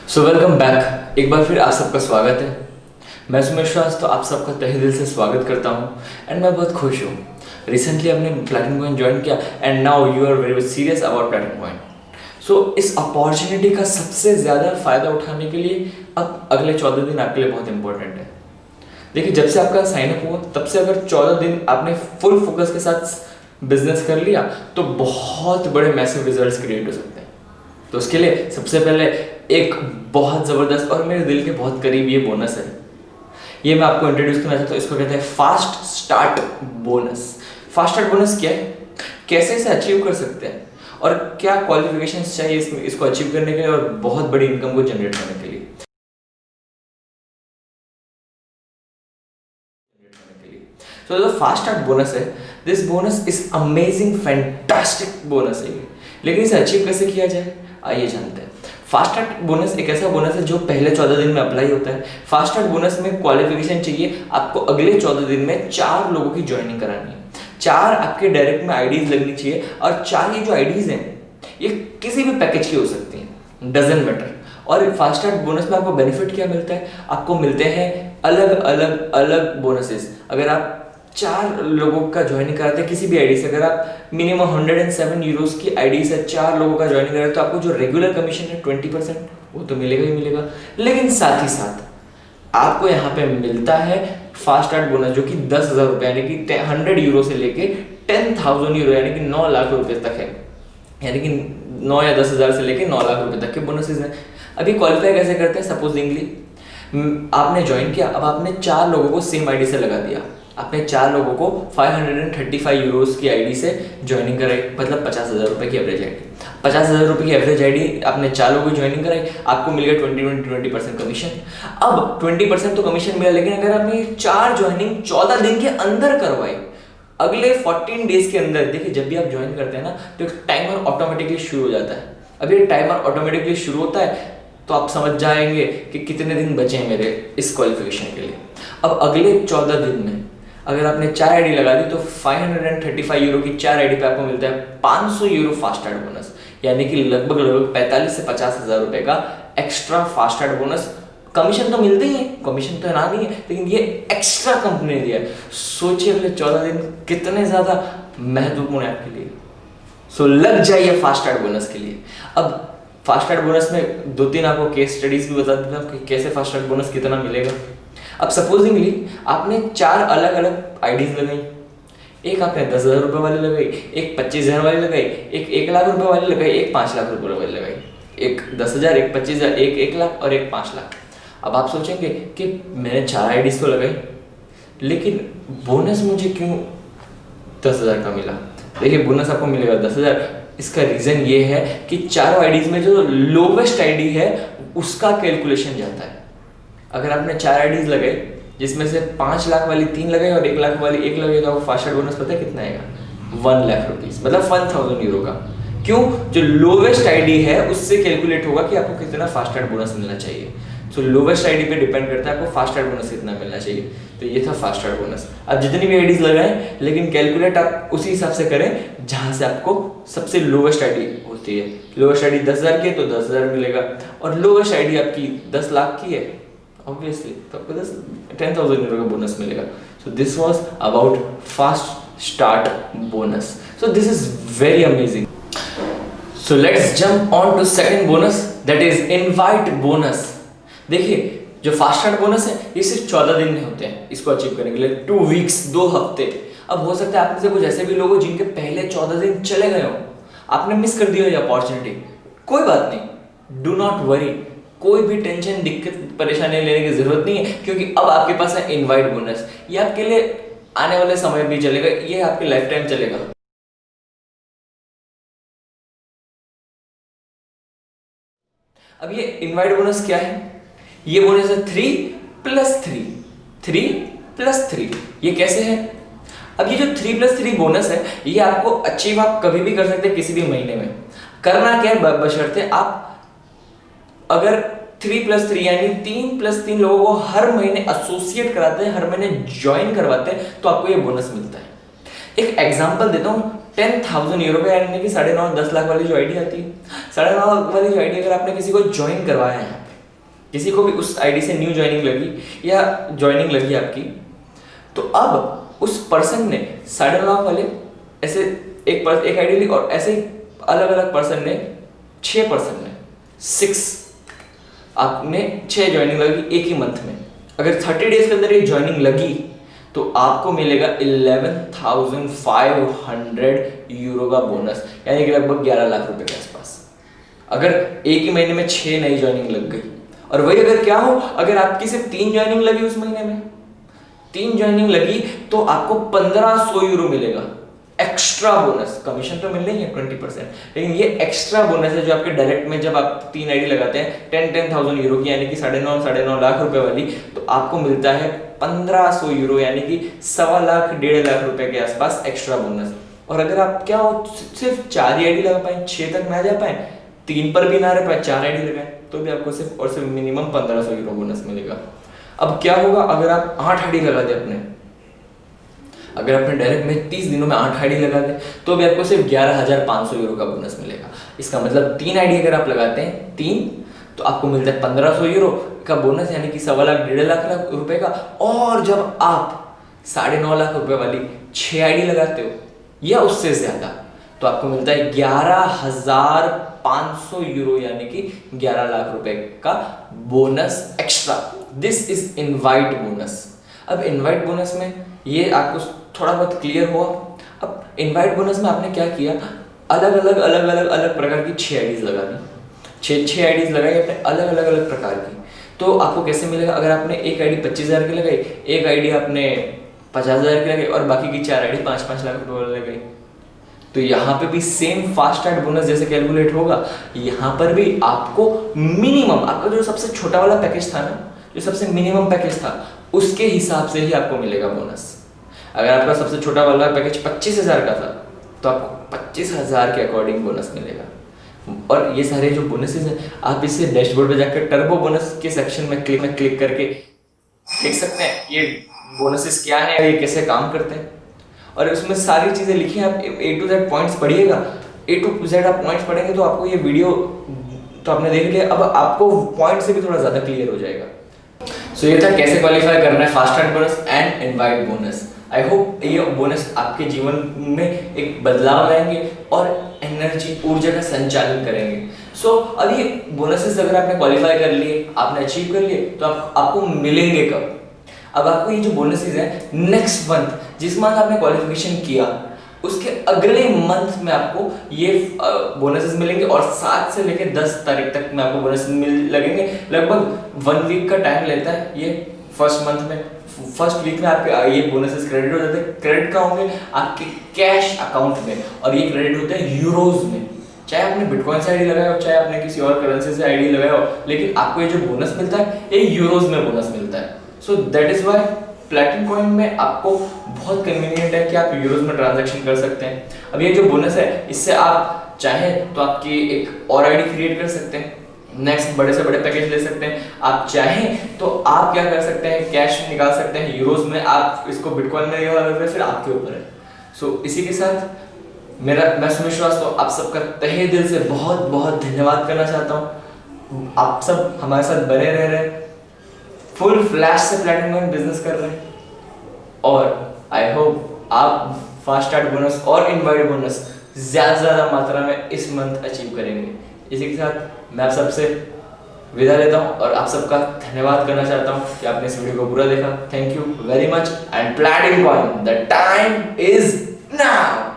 So welcome back. एक बार फिर आप सबका स्वागत है। मैं सुमेश श्वास तो आप सबका तहे दिल से स्वागत करता हूँ एंड मैं बहुत खुश हूँ। रिसेंटली आपने प्लेटिनम कॉइन ज्वाइन किया and now you are very serious about platinum coin. So इस अपॉर्चुनिटी का सबसे ज़्यादा फ़ायदा उठाने के लिए अब अगले 14 दिन आपके लिए बहुत इंपॉर्टेंट है। देखिए, जब से आपका साइनअप हुआ तब से अगर 14 दिन आपने फुल फोकस के साथ बिजनेस कर लिया तो बहुत बड़े मैसिव रिजल्ट्स क्रिएट हो सकते हैं। तो उसके लिए सबसे पहले एक बहुत ज़बरदस्त और मेरे दिल के बहुत करीब ये बोनस है, ये मैं आपको इंट्रोड्यूस करना चाहता हूँ। इसको कहते हैं fast start bonus. Fast start bonus क्या है, कैसे इसे अचीव कर सकते हैं और क्या क्वालिफिकेशंस चाहिए इसको अचीव करने के लिए और बहुत बड़ी इनकम को जनरेट करने के लिए। So the fast start bonus है, this bonus is amazing, fantastic bonus है ये। लेकिन इसे अचीव कैसे किया जाए, आइए जानते हैं। फास्ट स्टार्ट बोनस एक ऐसा बोनस है जो पहले 14 दिन में अप्लाई होता है। फास्ट स्टार्ट बोनस में क्वालिफिकेशन चाहिए, आपको अगले 14 दिन में 4 लोगों की ज्वाइनिंग करानी है। 4 आपके डायरेक्ट में आईडीज लगनी चाहिए और 4 ये जो आईडीज हैं ये किसी भी पैकेज की हो सकती हैं, डजंट मैटर। और फास्ट स्टार्ट बोनस में आपको बेनिफिट क्या मिलता है, आपको मिलते हैं अलग बोनसेस। अगर आप 4 लोगों का ज्वाइनिंग कराते हैं किसी भी आईडी से, अगर आप मिनिमम 107 यूरोस की आईडी से 4 लोगों का ज्वाइनिंग कराते हैं तो आपको जो रेगुलर कमीशन है 20% वो तो मिलेगा ही मिलेगा। लेकिन साथ ही साथ आपको यहाँ पे मिलता है फास्ट स्टार्ट बोनस जो कि 10,000 रुपये यानी कि 100 यूरो से लेके 10,000 यूरो यानी कि 9 लाख रुपए तक है। यानी कि 9 या 10,000 से लेके 9 लाख रुपए तक के बोनसेस हैं। अभी क्वालिफाई कैसे करते हैं, सपोजिंगली आपने ज्वाइन किया, अब आपने 4 लोगों को सेम आईडी से लगा दिया। आपने 4 लोगों को 535 यूरोस की आईडी से ज्वाइनिंग कराई, मतलब 50,000 रुपये की एवरेज आईडी। 50,000 रुपये की एवरेज आईडी आपने 4 लोगों की ज्वाइनिंग कराई, आपको मिल गया 20% कमीशन। अब 20% तो कमीशन मिला, लेकिन अगर आपने 4 ज्वाइनिंग 14 दिन के अंदर करवाई, अगले 14 डेज के अंदर, देखिए जब भी आप ज्वाइन करते हैं ना तो एक टाइमर ऑटोमेटिकली शुरू हो जाता है। अब ये टाइमर ऑटोमेटिकली शुरू होता है तो आप समझ जाएंगे कि कितने दिन बचे हैं मेरे इस क्वालिफिकेशन के लिए। अब अगले 14 दिन में अगर आपने 4 आईडी लगा दी तो 535 यूरो की 4 आईडी पे आपको मिलता है 500 यूरो फास्ट स्टार्ट बोनस, यानी कि लगभग 45 से 50,000 रुपए का extra fast start bonus. Commission तो मिलते ही है, कमीशन तो ना नहीं है, लेकिन ये एक्स्ट्रा कंपनी ने दिया है। सोचिए अगले 14 दिन कितने ज्यादा महत्वपूर्ण है आपके लिए। सो लग जाइए फास्ट स्टार्ट बोनस के लिए। अब फास्ट स्टार्ट बोनस में 2-3 आपको केस स्टडीज भी बता देता हूँ कि कैसे फास्ट स्टार्ट बोनस कितना मिलेगा। अब सपोजिंगली आपने 4 अलग अलग आईडीज लगाई, एक आपने 10,000 रुपये वाली लगाई, एक 25,000 वाली लगाई, एक 1 लाख रुपए वाली लगाई, एक 5 लाख रुपए वाली लगाई, एक 10,000, एक 25,000, एक 1 लाख और एक 5 लाख। अब आप सोचेंगे कि मैंने 4 आईडीज तो लगाई लेकिन बोनस मुझे क्यों 10,000 का मिला। देखिए बोनस आपको मिलेगा 10,000, इसका रीजन ये है कि 4 आईडीज में जो लोवेस्ट आईडी है उसका कैलकुलेशन जाता है। अगर आपने 4 आईडीज लगाई जिसमें से 5 लाख वाली 3 लगाई और 1 लाख वाली 1 लगाई तो आपको फास्ट स्टार्ट बोनस पता है कितना आएगा, 1 लाख रुपीज, मतलब 1,000 यूरो का। क्यों, जो लोवेस्ट आईडी है उससे कैलकुलेट होगा कि आपको कितना फास्ट स्टार्ट बोनस मिलना चाहिए। सो लोवेस्ट आईडी पे डिपेंड करता है आपको फास्ट स्टार्ट बोनस कितना मिलना चाहिए। तो ये था फास्ट स्टार्ट बोनस। अब जितनी भी आईडीज लगाएं लेकिन कैलकुलेट आप उसी हिसाब से करें जहां से आपको सबसे लोवेस्ट आईडी होती है। लोवेस्ट आईडी 10,000 की है तो 10,000 मिलेगा, और लोवेस्ट आईडी आपकी 10 लाख की है ऑब्वियसली तो आपको 10,000 यूरो का बोनस मिलेगा। So this was about fast start bonus. So this is very amazing. So let's jump on to second bonus, that is invite bonus. देखिए जो फास्ट स्टार्ट बोनस है ये सिर्फ 14 दिन में होते हैं, इसको अचीव करने के लिए 2 वीक्स 2 हफ्ते। अब हो सकता है आप में से कुछ ऐसे भी लोग हो जिनके पहले 14 दिन चले गए हो, आपने मिस कर दिया ये अपॉर्चुनिटी। कोई बात नहीं, डू नॉट वरी, कोई भी टेंशन दिक्कत परेशानी लेने की जरूरत नहीं है, क्योंकि अब आपके पास है इनवाइट बोनस। ये आपके लिए आने वाले समय भी चलेगा, ये आपके लाइफ टाइम चलेगा। अब ये इनवाइट बोनस क्या है, ये बोनस है 3+3, 3+3। ये कैसे है, अब ये जो 3+3 बोनस है ये आपको अचीव आप कभी भी कर सकते हैं किसी भी महीने में। करना क्या है, बशर्ते आप अगर 3+3 यानी 3+3 लोगों को हर महीने एसोसिएट कराते हैं, हर महीने ज्वाइन करवाते हैं तो आपको ये बोनस मिलता है। एक एग्जांपल देता हूँ, 10,000 यूरो पे यानी कि 9.5 10 लाख वाली जो आईडी आती है, 9.5 लाख वाली जो आईडी अगर आपने किसी को ज्वाइन करवाया है यहाँ पे, किसी को भी उस आईडी से न्यू ज्वाइनिंग लगी या ज्वाइनिंग लगी आपकी, तो अब उस पर्सन ने 9.5 वाले ऐसे एक आईडी ली, और ऐसे ही अलग अलग पर्सन ने 6 आपने 6 ज्वाइनिंग लगी एक ही मंथ में। अगर 30 डेज के अंदर ये ज्वाइनिंग लगी तो आपको मिलेगा 11,500 यूरो का बोनस, यानी कि लगभग 11 लाख रुपए के आसपास, अगर एक ही महीने में 6 नई ज्वाइनिंग लग गई। और वही अगर क्या हो, अगर आपकी सिर्फ 3 ज्वाइनिंग लगी उस महीने में, 3 ज्वाइनिंग लगी तो आपको 1500 यूरो मिलेगा एक्स्ट्रा बोनस। कमीशन तो मिल रही है 20%, लेकिन ये एक्स्ट्रा बोनस है जो आपके डायरेक्ट में जब आप 3 आईडी लगाते हैं 10,000 यूरो की, यानी कि 9.5 लाख रुपए वाली, तो आपको मिलता है 1500 यूरो, यानी कि 1.25 लाख 1.5 लाख रुपए के आसपास एक्स्ट्रा बोनस। और अगर आप क्या हो सिर्फ 4 ही आईडी लगा पाए, 6 तक ना जा पाए, 3 पर भी ना रह पाए, 4 आईडी लगाए, तो भी आपको सिर्फ और सिर्फ मिनिमम 1500 यूरो बोनस मिलेगा। अब क्या होगा अगर आप 8 आईडी लगा दे अपने, अगर आपने डायरेक्ट में 30 दिनों में 8 आईडी लगा दे तो भी आपको सिर्फ 11,500 यूरो का बोनस मिलेगा। इसका मतलब 3 आईडी अगर आप लगाते हैं 3, तो आपको मिलता है 1500 यूरो का बोनस, यानी कि 1.25 लाख 1.5 लाख रुपए का। और जब आप 9.5 लाख रुपए वाली 6 आईडी लगाते हो या उससे ज्यादा, तो आपको मिलता है 11,500 यूरो, यानी कि 11 लाख रुपए का bonus extra. This is invite bonus. अब इनवाइट बोनस में ये आपको थोड़ा बहुत क्लियर हुआ। अब इनवाइट बोनस में आपने क्या किया, अलग अलग प्रकार की 6 आईडीज लगा दी, 6 आईडीज लगाई अपने अलग प्रकार की। तो आपको कैसे मिलेगा, अगर आपने एक आईडी 25,000 की लगाई, एक आईडी आपने 50,000 की लगाई और बाकी की 4 आईडी 5-5 लाख रुपए लगाई, तो यहाँ पे भी सेम फास्ट स्टार्ट बोनस जैसे कैलकुलेट होगा। यहाँ पर भी आपको मिनिमम, आपका जो सबसे छोटा वाला पैकेज था ना, जो सबसे मिनिमम पैकेज था, उसके हिसाब से ही आपको मिलेगा बोनस। अगर आपका सबसे छोटा वाला पैकेज 25,000 का था, तो आपको 25,000 के अकॉर्डिंग बोनस मिलेगा। और ये सारे जो बोनसेस हैं, आप इसे डैशबोर्ड पे जाकर टर्बो बोनस के सेक्शन में क्लिक करके देख सकते हैं ये बोनसेस क्या है, ये कैसे काम करते हैं। और उसमें सारी चीज़ें लिखी हैं, आप A to Z पॉइंट्स पढ़िएगा। A to Z आप पॉइंट्स पढ़ेंगे तो आपको ये वीडियो तो आपने देख लिया, अब आपको पॉइंट से भी थोड़ा ज़्यादा क्लियर हो जाएगा। सो ये था कैसे क्वालिफाई करना है fast start bonus and invite bonus. I hope ये बोनस आपके जीवन में एक बदलाव लाएंगे और एनर्जी, ऊर्जा का संचालन करेंगे। सो अब ये बोनसेस अगर आपने क्वालिफाई कर लिए, आपने अचीव कर लिए, तो आपको मिलेंगे कब? अब आपको ये जो बोनसेस है नेक्स्ट मंथ, जिस मंथ आपने क्वालिफिकेशन किया उसके अगले मंथ में आपको ये बोनसेस मिलेंगे। और 7 से लेकर 10 तारीख तक में आपको बोनस लगेंगे। लगभग 1 वीक का टाइम लेता है ये। फर्स्ट मंथ में, फर्स्ट वीक में आपके ये बोनसेस क्रेडिट हो जाते हैं। क्रेडिट कहाँ होंगे? आपके कैश अकाउंट में, और ये क्रेडिट होते हैं यूरोज में। चाहे आपने बिटकॉइन से आईडी लगाया हो, चाहे आपने किसी और करेंसी से आईडी लगाया हो, लेकिन आपको ये जो बोनस मिलता है ये यूरोज में बोनस मिलता है। So that is why platinum coin में आपको बहुत कन्वीनियंट है कि आप यूरोज में ट्रांजैक्शन कर सकते हैं। अब ये जो बोनस है, इससे आप चाहें तो आपकी एक और आईडी क्रिएट कर सकते हैं, नेक्स्ट बड़े से बड़े पैकेज ले सकते हैं। आप चाहें तो आप क्या कर सकते हैं, कैश निकाल सकते हैं यूरोज में, आप इसको बिटकॉइन में फिर आपके ऊपर है। सो इसी के साथ मैं सुमित श्रीवास्तव आप सबका तहे दिल से बहुत बहुत धन्यवाद करना चाहता हूँ। आप सब हमारे साथ बने रह रहे हैं, फुल फ्लैश से प्लैटिनम कॉइन बिजनेस कर रहे हैं, और आई होप आप फास्ट स्टार्ट बोनस और इनवाइट बोनस ज्यादा मात्रा में इस मंथ अचीव करेंगे। इसी के साथ मैं आप सबसे विदा लेता हूँ और आप सबका धन्यवाद करना चाहता हूँ कि आपने इस वीडियो को पूरा देखा। Thank you very much and platinum coin, the time is now.